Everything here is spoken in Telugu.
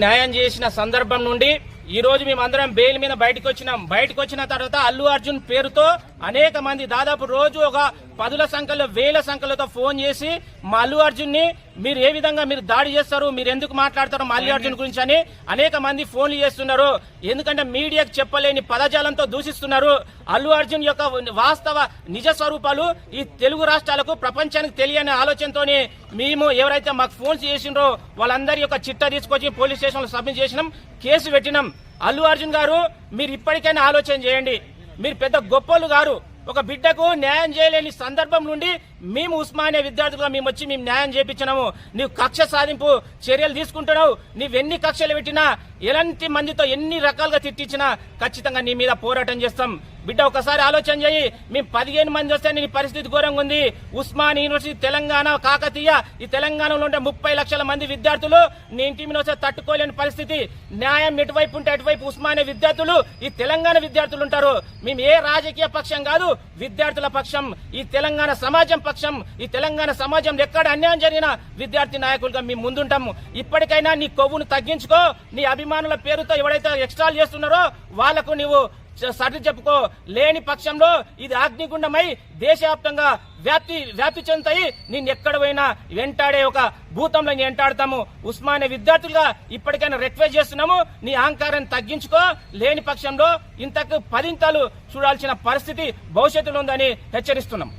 న్యాయం చేసిన సందర్భం నుండి ఈ రోజు మేమందరం బెయిల్ మీద బయటకు వచ్చిన తర్వాత అల్లు అర్జున్ పేరుతో అనేక మంది దాదాపు రోజు ఒక 10ల సంఖ్యలో 1000 సంఖ్యలతో ఫోన్ చేసి మా అల్లు అర్జున్ ని మీరు ఏ విధంగా మీరు దాడి చేస్తారు, మీరు ఎందుకు మాట్లాడతారు మా అల్లు అర్జున్ గురించి అని అనేక మంది ఫోన్లు చేస్తున్నారు. ఎందుకంటే మీడియాకు చెప్పలేని పదజాలంతో దూషిస్తున్నారు. అల్లు అర్జున్ యొక్క వాస్తవ నిజ స్వరూపాలు ఈ తెలుగు రాష్ట్రాలకు ప్రపంచానికి తెలియని ఆలోచనతోనే మేము ఎవరైతే మాకు ఫోన్స్ చేసిండ్రో వాళ్ళందరి యొక్క చిట్టా తీసుకొచ్చి పోలీస్ స్టేషన్ లో సబ్మిట్ చేసినాం, కేసు పెట్టినాం. అల్లు అర్జున్ గారు మీరు ఇప్పటికైనా ఆలోచన చేయండి. మీరు పెద్ద గొప్పలు గారు. ఒక బిడ్డకు న్యాయం చేయలేని సందర్భం నుండి మేము ఉస్మానియా విద్యార్థులుగా మేము వచ్చి మేము న్యాయం చేయించినాము. నీవు కక్ష సాధింపు చర్యలు తీసుకుంటున్నావు. నీవెన్ని కక్షలు పెట్టినా, ఎలాంటి మందితో ఎన్ని రకాలుగా తిట్టించినా ఖచ్చితంగా నీ మీద పోరాటం చేస్తాం. బిడ్డ ఒకసారి ఆలోచన చేయి. మేము 15 మంది వస్తే నీ పరిస్థితి ఘోరంగా ఉంది. ఉస్మానియా యూనివర్సిటీ తెలంగాణ కాకతీయ ఈ తెలంగాణలో ఉండే 30 లక్షల మంది విద్యార్థులు నీ ఇంటి మీద వస్తే తట్టుకోలేని పరిస్థితి. న్యాయం ఎటువైపు ఉంటే అటువైపు ఉస్మానియా విద్యార్థులు ఈ తెలంగాణ విద్యార్థులు ఉంటారు. మేము ఏ రాజకీయ పక్షం కాదు, విద్యార్థుల పక్షం, ఈ తెలంగాణ సమాజం పక్షం. ఈ తెలంగాణ సమాజంలో ఎక్కడ అన్యాయం జరిగినా విద్యార్థి నాయకులుగా మేము ముందుంటాము. ఇప్పటికైనా నీ కొవ్వును తగ్గించుకో. నీ అభిమానుల పేరుతో ఎవరైతే ఎక్స్ట్రాల్ చేస్తున్నారో వాళ్లకు నీవు సర్ది చెప్పుకో. లేని పక్షంలో ఇది అగ్నిగుండమై దేశవ్యాప్తంగా వ్యాప్తి చెందుతాయి. నేను ఎక్కడ పోయినా వెంటాడే ఒక భూతంలో వెంటాడతాము. ఉస్మానియా విద్యార్థులుగా ఇప్పటికైనా రిక్వెస్ట్ చేస్తున్నాము, నీ అహంకారాన్ని తగ్గించుకో. లేని పక్షంలో ఇంతకు 10 చూడాల్సిన పరిస్థితి భవిష్యత్తులో ఉందని హెచ్చరిస్తున్నాం.